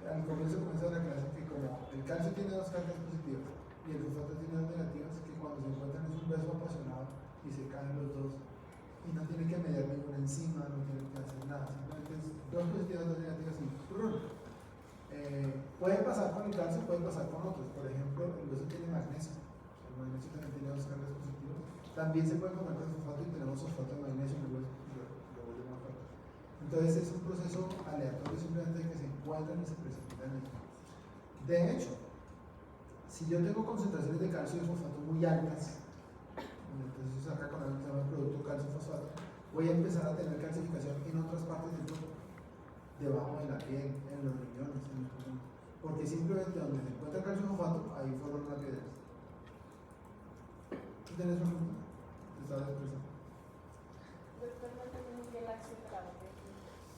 al comienzo de la clase que como el calcio tiene dos cargas positivas y el fosfato tiene dos negativas, que cuando se encuentran es un beso apasionado y se caen los dos y no tiene que mediar ninguna enzima, no tiene que hacer nada, simplemente es dos positivas, dos negativas y ¡prrr! Puede pasar con el calcio, puede pasar con otros. Por ejemplo, el hueso tiene magnesio. El magnesio también tiene dos cargas positivas. También se puede comer con fosfato y tenemos fosfato de magnesio en el hueso y lo vuelve más fuerte. Entonces es un proceso aleatorio simplemente que se encuentran y se precipitan en el. De hecho, si yo tengo concentraciones de calcio y de fosfato muy altas, entonces acá con algo que se llama el producto calcio-fosfato, voy a empezar a tener calcificación en otras partes del cuerpo, debajo de la piel, en los riñones, en los pulmones, porque simplemente donde se encuentra calcio-fosfato, ahí forman una piedra. ¿Tú tienes una pregunta? ¿Te estás expresando? Doctor, no entendí bien la acción de la OPG.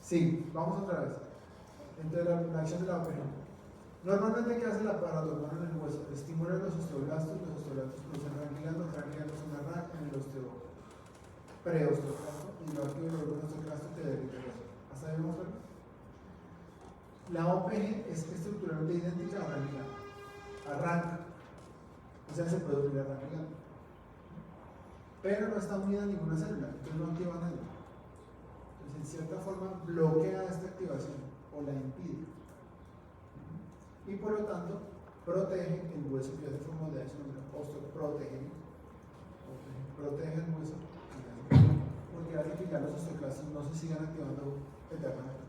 Sí, vamos otra vez. Entonces la acción de la OPG. Normalmente, ¿qué hace la paratormona en el hueso? Estimula los osteoblastos producen ranglianos, los ranglianos son una RAC en el preosteoclasto y lo activa el osteoclasto que derrite el hueso. ¿Hasta ahí vamos a ver? La OPG es estructuralmente idéntica a rangliano. Arranca, o sea, se puede unir a rangliano, pero no está unida a ninguna célula, entonces no activa nada. Entonces, en cierta forma, bloquea esta activación o la impide. Y por lo tanto, protege el hueso, que ya se formó de eso, osteoprotege, protege el hueso, porque hace que ya los osteoclastos no se sigan activando eternamente,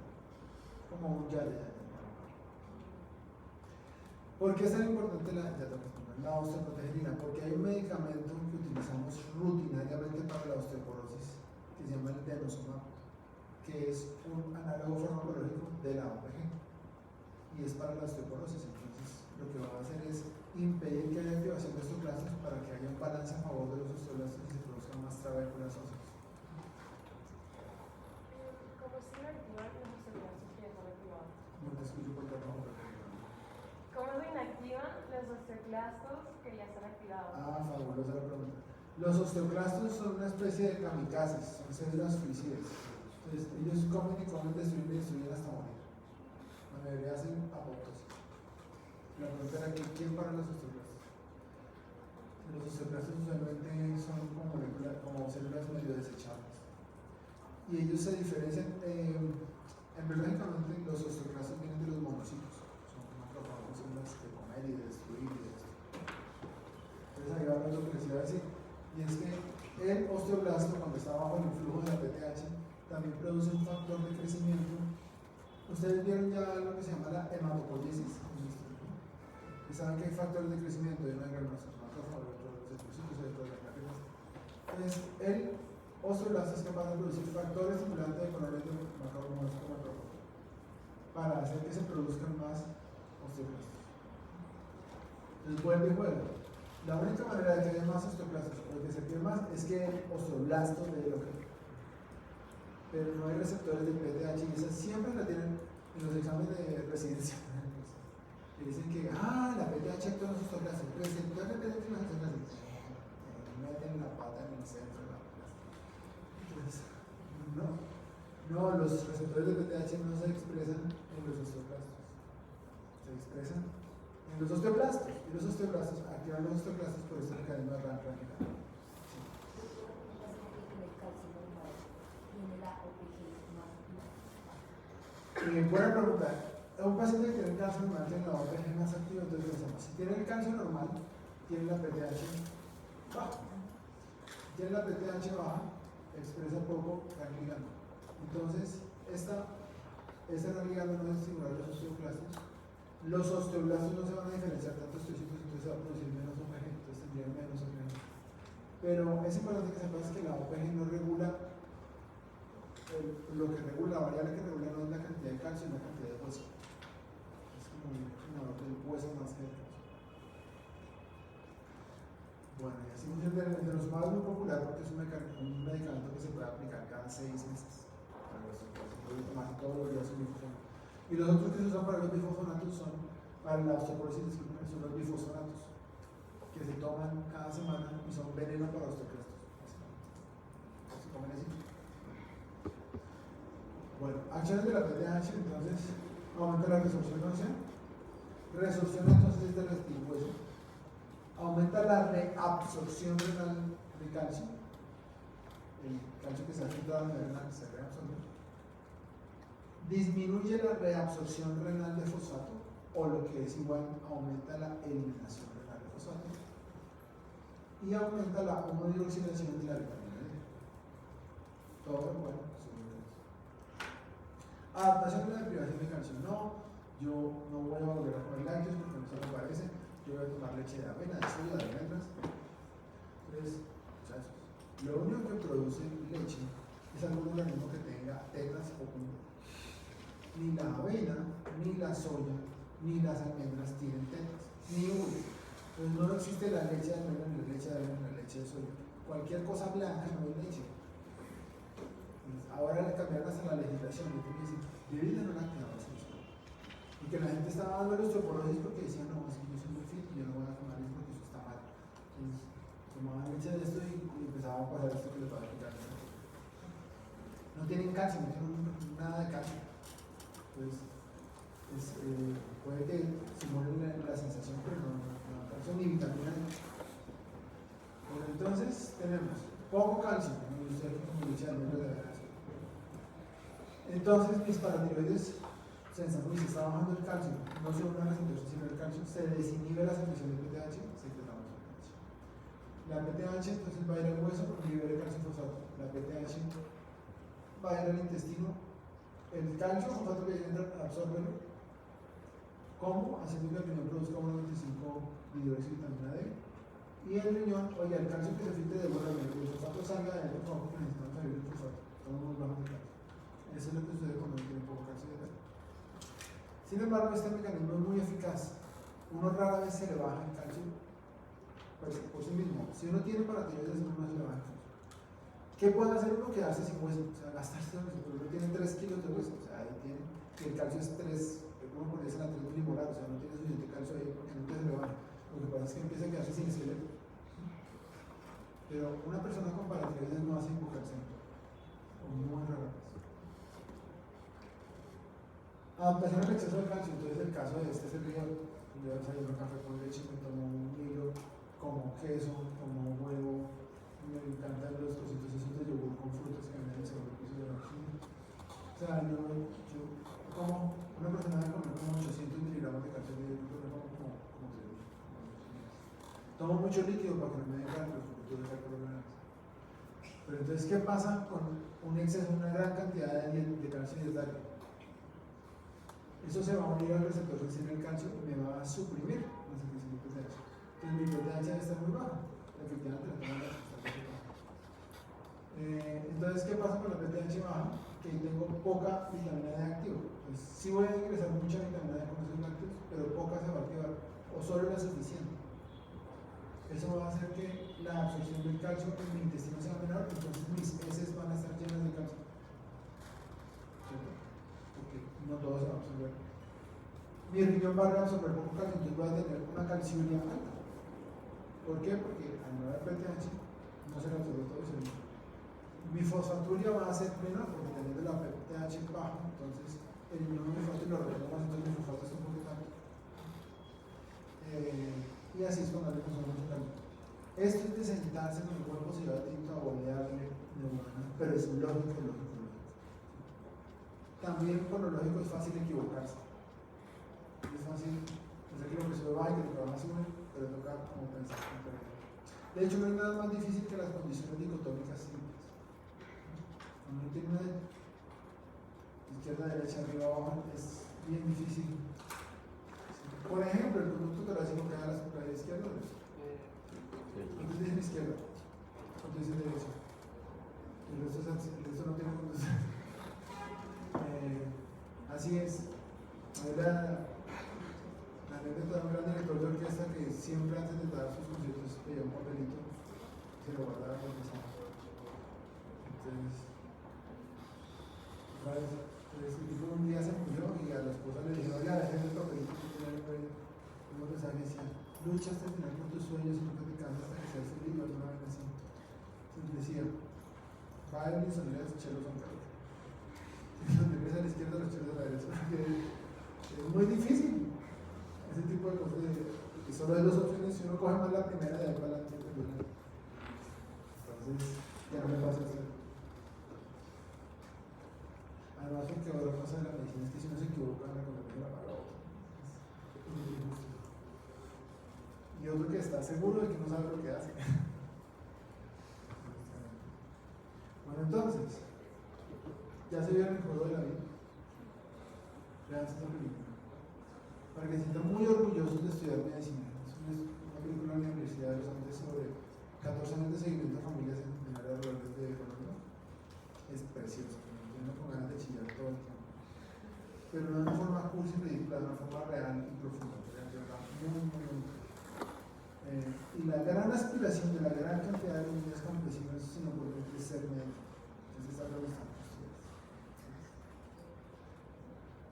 como un ya. ¿Por qué es tan importante la osteoprotegerina? Porque hay un medicamento que utilizamos rutinariamente para la osteoporosis que se llama el denosumab, que es un análogo farmacológico de la OPG y es para la osteoporosis. Entonces, lo que va a hacer es impedir que haya activación de osteoclastos para que haya un balance a favor de los osteoblastos y se produzcan más trabéculas óseas. ¿Cómo se inactivan los osteoclastos que ya están activados? No te escucho por favor. ¿Cómo se inactivan los osteoclastos que ya están activados? Ah, fabulosa la pregunta. Los osteoclastos son una especie de kamikazes, son células suicidas. Entonces, ellos comen y comen, destruyen hasta morir. La mayoría hacen apoptosis. La pregunta era que ¿quién para los osteoclastos? Los osteoclastos usualmente son como células medio desechables. Y ellos se diferencian, embriológicamente los osteoclastos vienen de los monocitos. Son macrófagos, células de comer y de destruir y de esto. Entonces ahí va lo que les iba a decir. Y es que el osteoblasto, cuando está bajo el influjo de la PTH, también produce un factor de crecimiento. Ustedes vieron ya lo que se llama la hematopoiesis. Y saben que hay factores de crecimiento de una granulosa, macrófagos, los explosivos, de las máquinas. Entonces, el osteoblasto es capaz de producir factores estimulantes de colores de macrófagos para hacer que se produzcan más osteoclastos. Entonces, vuelve y juega. La única manera de que haya más osteoclastos o de que se pierda más es que el osteoblasto dé lo que. Pero no hay receptores de PTH y esas siempre la tienen en los exámenes de residencia. Que dicen que, la PTH actúa en los osteoclastos. Receptor de PTH en los osteoclastos. Meten la pata en el centro de la plaza. Entonces, no, los receptores de PTH no se expresan en los osteoclastos. Se expresan en los osteoblastos. Y los osteoblastos activan los osteoclastos por este mecanismo de rank. Buena pregunta. Un paciente que tiene el calcio normal tiene la OPG más activa, entonces pensamos, si tiene el calcio normal, tiene la PTH baja. Si tiene la PTH baja, expresa poco gangliano. Entonces, esta realidad no es estimular los osteoclastos. Los osteoblastos no se van a diferenciar tanto osteocitos, entonces se va a producir menos OPG, entonces tendrían menos OPG. Pero es importante que sepas que la OPG no regula, lo que regula, la variable que regula no es la cantidad de calcio, es la cantidad de hueso. Es como el hueso más que el calcio. Bueno, y así funciona el denosumab es muy popular porque es un medicamento que se puede aplicar cada 6 meses. Para los puede tomar todos los días un bifosfonato. Y los otros que se usan para los bifosfonatos son, para la osteoporosis, son los bifosfonatos, que se toman cada semana y son veneno para osteoclastos. Se comen así. Bueno, acciones de la PTH, entonces, aumenta la resorción ósea. Resorción entonces es de restir hueso. Aumenta la reabsorción renal de calcio. El calcio que se ha quitado en la renal se reabsorbe. Disminuye la reabsorción renal de fosfato, o lo que es igual, aumenta la eliminación renal de fosfato. Y aumenta la homodioxidación de la vitamina D. Todo bueno. Adaptación de la privación de calcio. No, yo no voy a volver a comer lácteos porque no se me parece. Yo voy a tomar leche de avena, de soya, de almendras. Entonces, muchachos, lo único que produce leche es algún organismo que tenga tetas o punta. Ni la avena, ni la soya, ni las almendras tienen tetas, ni uno. Entonces no existe la leche de almendra, ni la leche de avena, ni la leche de soya. Cualquier cosa blanca no es leche. Ahora le cambiaron hasta la legislación, y tú dices, bebida no láctea, y que la gente estaba dando la osteoporosis porque decían, no, es que yo soy muy fit y yo no voy a tomar eso porque eso está mal. Entonces, tomaban leche de esto y empezaba a pasar esto que les va a explicar. No tienen calcio, no tienen nada de calcio. Entonces, puede que simulen la sensación, pero no calcio ni vitamina D. Bueno, entonces, tenemos poco calcio, como dice leche de almendras de avena. Entonces, mis paratiroides se está bajando el calcio, no solo una recepción, sino el calcio, se desinhibe la secreción de PTH, se tratamos el calcio. La PTH entonces va a ir al hueso porque libera calcio fosfato. La PTH va a ir al intestino. El calcio fosfato que entra, absórbelo. ¿Cómo? Haciendo que el riñón produzca 1,25 dihidroxivitamina vitamina D. Y el riñón, oye, el calcio que se filtre de vuelta, el fosfato salga de él, por favor, porque necesitamos salir del fosfato. Estamos muy bajos de calcio. Eso es lo que sucede cuando uno tiene poco calcio de tal. Sin embargo, este mecanismo es muy eficaz. Uno rara vez se le baja el calcio pues, por sí mismo. Si uno tiene paratiroides, uno no se le baja el calcio. ¿Qué puede hacer uno? Quedarse sin hueso? O sea, gastarse hueso. Uno tiene 3 kilos de hueso. O sea, ahí tiene que el calcio es 3, como ponerse en la 3 milimolar. O sea, no tiene suficiente calcio ahí porque nunca se le baja. Lo que pasa es que empieza a quedarse sin esqueleto. Pero una persona con paratiroides no hace hipocalcemia. O muy rara vez. Adaptación al exceso de calcio, entonces el caso de este es el día, yo desayuno café con leche, me tomo un hilo, como queso, como huevo, me encantan los cositos esos de yogur con frutas que venden en el segundo piso de la oficina. O sea, yo como una persona debe comer como 800 miligramos de calcio diario, yo como 3.000. Tomo mucho líquido para que no me den cálculos, porque tuve cálculos grandes. Pero entonces, ¿qué pasa con un exceso, una gran cantidad de calcio dietario? Eso se va a unir al receptor sensible al calcio y me va a suprimir la secreción de PTH. Entonces mi PTH debe estar muy baja. Efectivamente, la toma está muy baja. Entonces, ¿qué pasa con la PTH baja? Que tengo poca vitamina D activa. Pues sí voy a ingresar mucha vitamina D con esos lácteos, pero poca se va a activar, o solo la suficiente. Eso va a hacer que la absorción del calcio en mi intestino sea menor, entonces mis heces van a estar llenas de calcio. Porque no todo se va a absorber. Mi riñón va a reabsorber poco calcio, entonces voy a tener una calciuria alta. ¿Por qué? Porque al no haber PTH no se reabsorbe todo ese riñón. Mi fosfaturia va a ser menor porque teniendo la PTH baja, entonces el riñón me falta y lo retengo más, entonces mi fosfato está un poco alto. Y así es cuando le consumimos el calcio. Esto es de sentarse con el cuerpo si va a tinta o bolearle neuronas, pero es lógico. También por lo lógico es fácil equivocarse. Es fácil pensar que lo que sube baja y que lo que baja sube, pero toca como pensar. De hecho, no hay nada más difícil que las condiciones dicotómicas simples. Cuando uno tiene izquierda, derecha, arriba, abajo, es bien difícil. Por ejemplo, el conducto torácico queda a la izquierda o derecha. ¿Cuántos dicen izquierda? ¿Cuántos dicen derecha? El resto no tiene conducto. Así es. La anécdota de un gran director de orquesta que siempre antes de dar sus conciertos pedía un papelito y se lo guardaba por el pasado. Entonces, el tipo un día se murió y a la esposa le dijeron, oiga, dejen el papelito que tiene un mensaje que decía, lucha hasta el final por tus sueños y nunca te cansas hasta que seas feliz, o alguna vez así. Entonces decía, Bayern y sonido de chelos son caros. Donde ves a la izquierda, los chelos a la derecha, porque es muy difícil. Ese tipo de cosas, que solo hay dos opciones, si uno coge más la primera, de ahí para adelante, entonces ya no me pasa hacer. Además, porque ahora pasa de la medicina es que si uno se equivoca, la economía la paga otra. Y otro que está seguro de que no sabe lo que hace. Bueno, entonces, ya se vieron el juego de la vida. Vean esta película. Para que se sientan muy orgullosos de estudiar medicina. Es una película de la Universidad de los Andes sobre 14 años de seguimiento a familias en áreas rurales de Colombia. Es preciosa, me con ganas de chillar todo el tiempo. Pero no de una forma cursi y ridícula, de una forma real y profunda. Y la gran aspiración de la gran cantidad de comunidades campesinas sin oportunidad es ser médico. Entonces está revisando ustedes.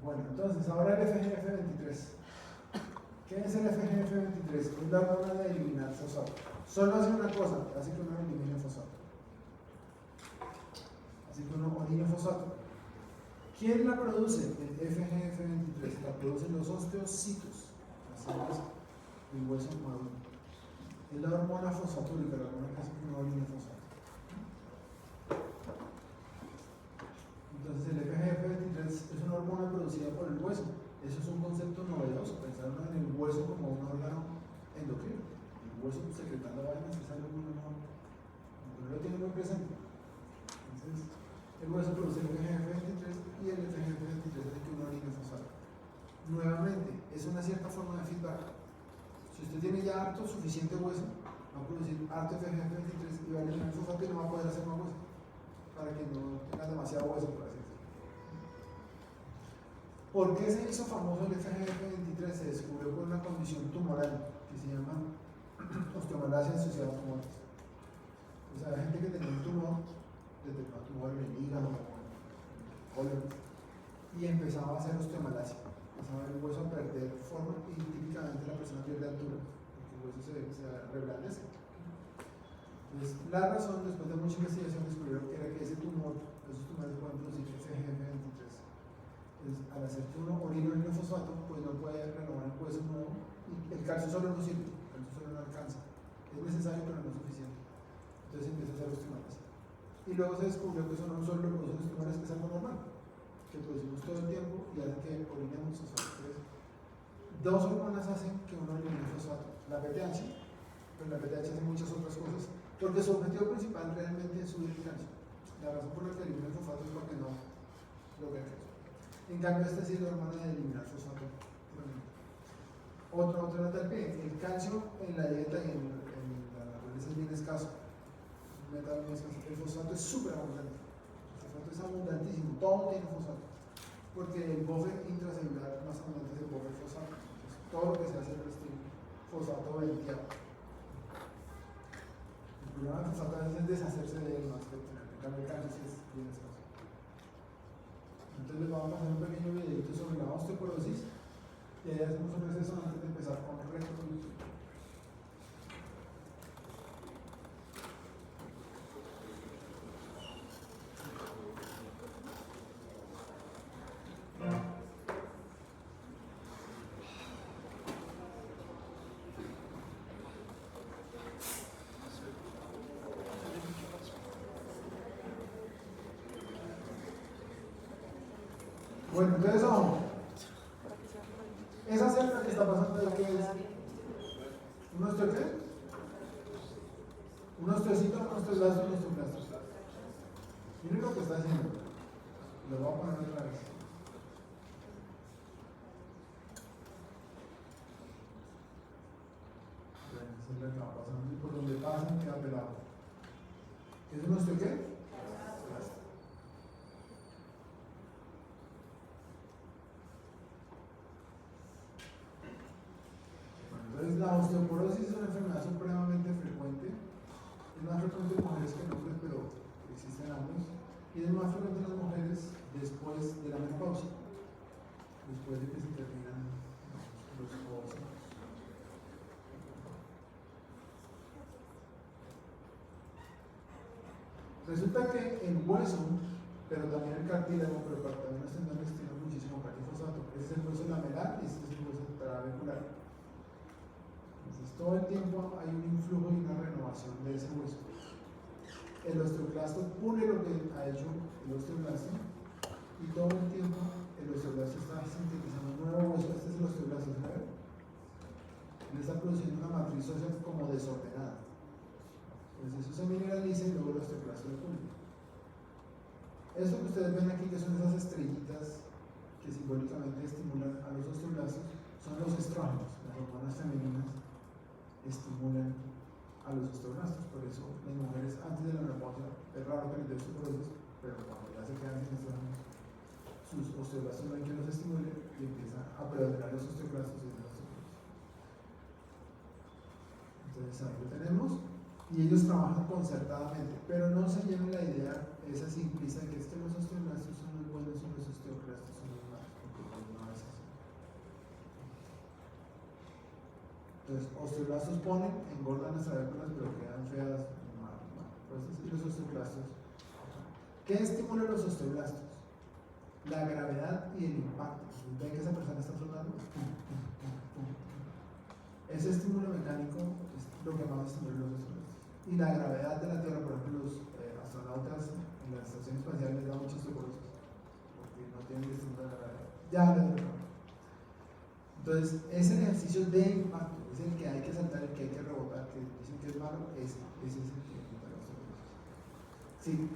Bueno, entonces ahora el FGF23. ¿Qué es el FGF23? Es la hormona de eliminar fosfato. Solo hace una cosa, hace que uno elimine fosfato. Así que uno orina fosfato. ¿Quién la produce? El FGF23. La producen los osteocitos, las células del hueso maduro. Es la hormona fosfatúrica, la hormona que hace que uno orine fosfato. Entonces el FGF23 es una hormona producida por el hueso. Eso es un concepto novedoso, pensar en el hueso como un órgano endocrino. El hueso secretando vainas es algo que uno no lo tiene muy presente. Entonces, el hueso produce el FGF23 y el FGF23 hace que uno orine fosfato. Nuevamente, es una cierta forma de feedback. Si usted tiene ya harto, suficiente hueso, va a producir harto FGF23 y va a eliminar fosfato y no va a poder hacer más hueso, para que no tenga demasiado hueso, por así decirlo. ¿Por qué se hizo famoso el FGF23? Se descubrió por una condición tumoral que se llama osteomalacia asociada a tumores. O sea, hay gente que tenía un tumor en el hígado, en el colon, y empezaba a hacer osteomalacia. Empezaba el hueso a perder forma y típicamente la persona pierde altura, porque el hueso se reblandece. Entonces, la razón, después de mucha investigación, descubrieron que era que esos tumores pueden producir FGF23. Entonces, al hacer que uno orina fosfato, pues no puede renovar el hueso nuevo y el calcio solo no sirve, el calcio solo no alcanza. Es necesario, pero no es suficiente. Entonces empieza a hacer osteomalacia. Y luego se descubrió que eso no solo lo producen los tumores, que es algo normal, que producimos todo el tiempo y hace que orinemos fosfato. Entonces, dos hormonas hacen que uno elimine fosfato. La PTH, pero la PTH hace muchas otras cosas, porque su objetivo principal realmente es subir el calcio. La razón por la que elimina el fosfato es porque no logra el calcio. En cambio, esta sí es la hormona de eliminar fosfato. Otra nota al pie. El calcio en la dieta y en la naturaleza es bien escaso. Metal bien escaso. El fosfato es súper abundante. El fosfato es abundantísimo. Todo tiene fosfato. Porque el buffer intracelular más abundante es el buffer fosfato. Entonces, todo lo que se hace es fosfato venteado. El problema del fosfato a veces es deshacerse de él más que obtener. En cambio, el calcio sí es bien escaso. Entonces les vamos a hacer un pequeño videito sobre la osteoporosis y ahí hacemos un receso antes de empezar con el resto. Bueno, entonces ojo. Esa célula que está pasando ahí, ¿qué es? ¿Un osteo qué? Un osteocito, un osteoblasto, un osteoclasto. Miren lo que está haciendo. Lo voy a poner otra vez. medida que va pasando y por donde pasan queda pelado. ¿Eso es nuestro qué? Entonces la osteoporosis es una enfermedad supremamente frecuente, es más frecuente en mujeres que en hombres, pero existen ambos, y es más frecuente en las mujeres después de la menopausia, después de que se terminan los ovarios. Resulta que el hueso, pero también el cartílago, pero también los tendones tienen muchísimo cartílago. Ese es el hueso lamelar y este es el hueso trabecular. Entonces, todo el tiempo hay un influjo y una renovación de ese hueso. El osteoclasto pule lo que ha hecho el osteoblasto y todo el tiempo el osteoblasto está sintetizando un nuevo hueso. Este es el osteoblasto, ¿saben? Él está produciendo una matriz ósea como desordenada. Entonces eso se mineraliza y luego el osteoclasto lo pule. Esto que ustedes ven aquí, que son esas estrellitas que simbólicamente estimulan a los osteoblastos, son los estrógenos, las hormonas femeninas estimulan a los osteoblastos. Por eso las mujeres antes de la menopausia es raro que les dé osteoporosis, pero cuando ya se quedan sin estrógenos, sus osteoblastos no hay que los estimulen y empiezan a predominar los osteoclastos y los osteoporosis. Entonces ahí lo tenemos y ellos trabajan concertadamente, pero no se lleven la idea esa simplista de que es que los osteoblastos son los buenos y los osteoclastos son los malos, porque no es así. Entonces, osteoblastos ponen, engordan las trabéculas, pero quedan feas, y los osteoclastos. ¿Qué estimula los osteoblastos? La gravedad y el impacto. ¿Ven que esa persona está flotando? Ese estímulo mecánico es lo que más estimula los osteoblastos. Y la gravedad de la Tierra, por ejemplo, los astronautas en la estación espacial les da mucha osteoporosis, porque no tienen que estimular la gravedad. Ya les recuerdo. Entonces, ese ejercicio de impacto es el que hay que saltar, el que hay que rebotar, que dicen que es malo, ese es el que implica la osteoporosis. Sí.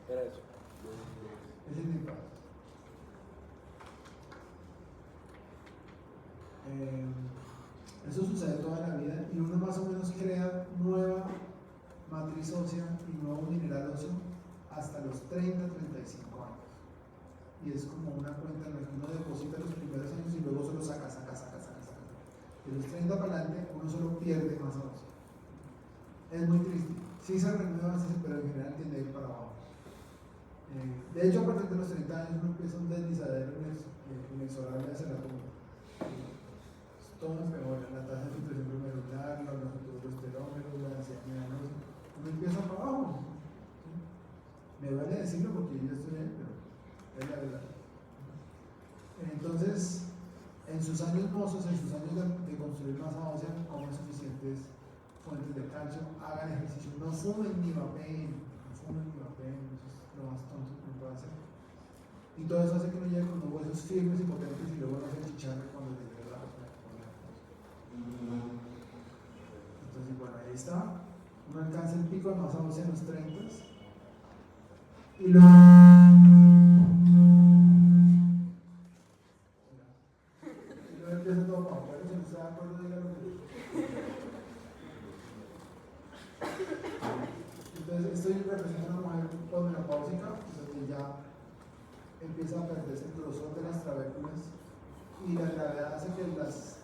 Era eso. Es el impacto. Eso sucede toda la vida y uno más o menos crea nueva matriz ósea y nuevo mineral óseo hasta los 30-35 años. Y es como una cuenta en la que uno deposita los primeros años y luego solo saca. De los 30 para adelante uno solo pierde masa ósea. Es muy triste. Sí se renueva, pero en general tiende a ir para abajo. De hecho, a partir de los 30 años uno empieza un deslizadero inexorable hacia la tumba. Todo empeora, la tasa de filtración glomerular, los nosotros esterómeros, la ansiedad mineralosa, uno empieza para abajo. ¿Sí? Me vale decirlo porque yo ya estoy ahí, pero es la verdad. Entonces, en sus años mozos, en sus años de construir masa ósea, coman suficientes fuentes de calcio, hagan ejercicio, no fumen ni vapeen, eso es lo más tonto que uno puede hacer. Y todo eso hace que uno llegue con unos huesos firmes y potentes y luego no se chicharre cuando le llegue la cosa. Entonces, bueno, ahí está. Uno alcanza el pico de masa ósea en los 30 y luego empieza todo para afuera. Si no se da acuerdo, dígalo. Entonces, esto representa una mujer posmenopáusica, donde ya empieza a perderse el grosor de las trabéculas y la gravedad hace que las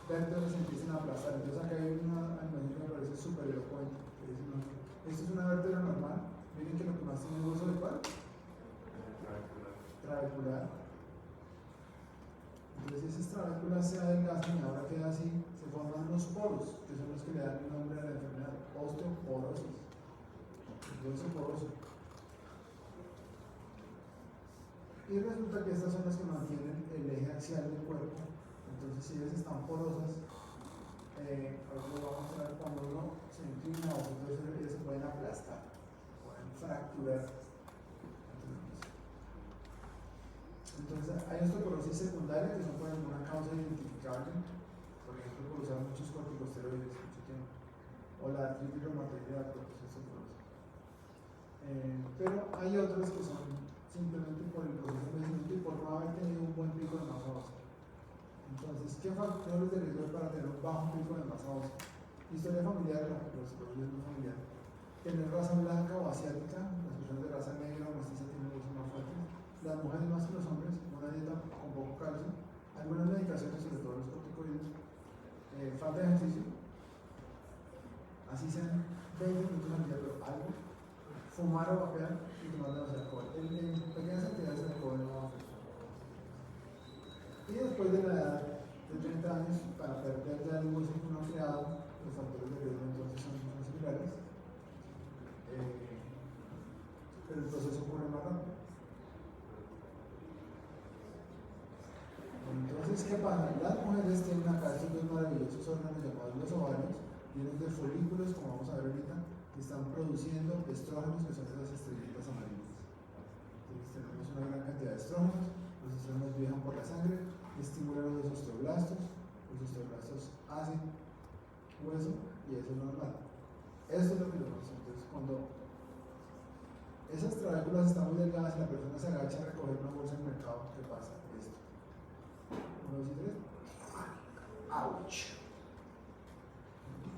vértebras empiecen a aplastar. Entonces acá hay una animación que me parece súper elocuente. Esto es una vértebra normal. Miren que lo que más tiene es hueso de cuál? Trabecular. Entonces esas trabéculas se adelgazan y ahora queda así, se forman unos poros, que son los que le dan el nombre a la enfermedad, osteoporosis. Hueso poroso. Y resulta que estas son las que mantienen el eje axial del cuerpo. Entonces, si ellas están porosas, ahora lo vamos a ver cuando uno se inclina o entonces ellas se pueden aplastar, pueden fracturar. Entonces, hay osteoporosis secundaria que son por alguna causa identificable, por ejemplo, por usar muchos corticosteroides mucho tiempo, o la artritis reumatoide atrofia osteoporosis. Pero hay otras que son simplemente por el proceso de envejecimiento y por no haber tenido un buen pico de masa ósea. Entonces, ¿qué factores de riesgo hay para tener un bajo pico de masa ósea? Historia familiar, los productos familiar. Tener raza blanca o asiática, las personas de raza negra o mestiza tienen huesos más fuertes. Las mujeres más que los hombres, una dieta con poco calcio, algunas medicaciones, sobre todo los corticoides, falta de ejercicio, así sean 20 minutos al día, pero algo, fumar o vapear y tomar demasiado alcohol. En pequeñas cantidades de alcohol no va a afectar. Y después de la edad de 30 años, para perder ya el hueso que uno ha creado, los factores de riesgo entonces son similares, pero el proceso ocurre más rápido. Entonces, ¿qué pasa? Las mujeres tienen acá estos dos maravillosos órganos llamados los ovarios, llenos de folículos, como vamos a ver ahorita, que están produciendo estrógenos, que son esas estrellitas amarillas. Entonces, tenemos una gran cantidad de estrógenos, los estrógenos viajan por la sangre, estimulan los osteoblastos hacen hueso y eso es normal. Esto es lo que lo conocemos. Entonces, cuando esas trabéculas están muy delgadas y la persona se agacha a recoger una bolsa en el mercado, ¿qué pasa? Esto. 1, 2 y 3. ¡Auch!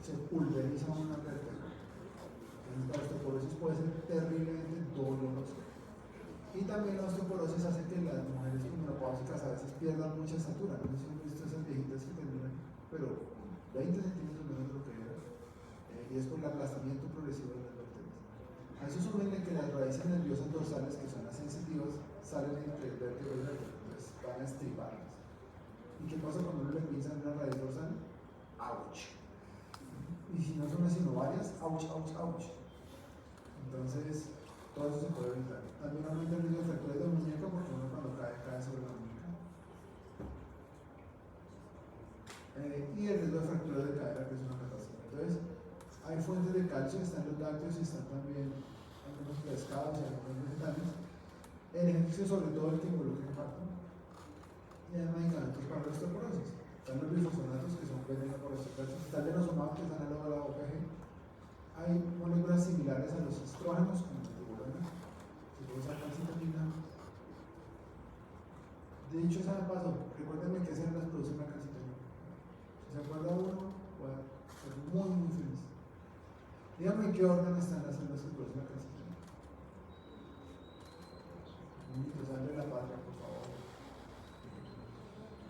Se pulveriza una vértebra. Entonces, la osteoporosis puede ser terriblemente dolorosa. Y también la osteoporosis hace que las mujeres menopáusicas a veces pierdan mucha estatura. No sé si han visto esas viejitas que terminan, pero 20 centímetros menos de lo que era. Y es por el aplastamiento progresivo de las vértebras. A eso sumen que las raíces nerviosas dorsales, que son las sensitivas, salen entre vértebra y vértebra. Entonces van a estriparlas. ¿Y qué pasa cuando uno le pinza una raíz dorsal? ¡Auch! Y si no son sino varias, ¡auch, auch, auch! Entonces, todo eso se puede evitar. También aumenta el riesgo de fracturas de muñeca porque uno cuando cae sobre la muñeca. Y el riesgo de fracturas de cadera, que es una catástrofe. Entonces, hay fuentes de calcio, están los lácteos y están también algunos pescados y algunos vegetales. El ejercicio, sobre todo el que involucra impacto. Y hay medicamentos para la osteoporosis. Están los glifosinatos, que son venenos para los osteoporosis. Está el denosumab, que es análogo a la OPG. Hay moléculas similares a los estrógenos, como el tiburón. Se puede usar calcitonina. De hecho, esa me pasó. Recuérdenme que células producen la calcitonina. Si se acuerda uno, puede ser muy, muy feliz. Dígame en qué órgano están las células que producen la calcitonina. Niñito, sal de la patria, por favor.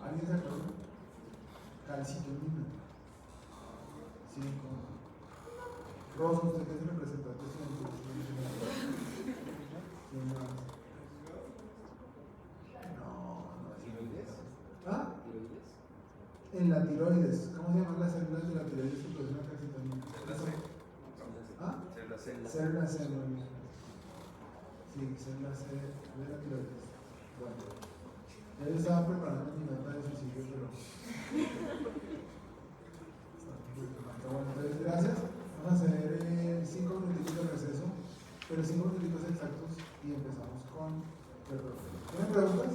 ¿Alguien se acuerda? Calcitonina. 5. Rosa, usted que es el representante estudiantil. ¿Quién más? No, ¿Tiroides? ¿Ah? ¿Tiroides? En la tiroides. ¿Cómo se llaman las células de la tiroides que producen la calcitonina? ¿Ah? Célula C, muy bien. Sí, célula C de la tiroides. Bueno, ya yo estaba preparando mi nota de suicidio, pero. Bueno, entonces, gracias. Vamos a hacer 5 minutitos de receso, pero 5 minutitos exactos y empezamos con el profe. ¿Tienen preguntas?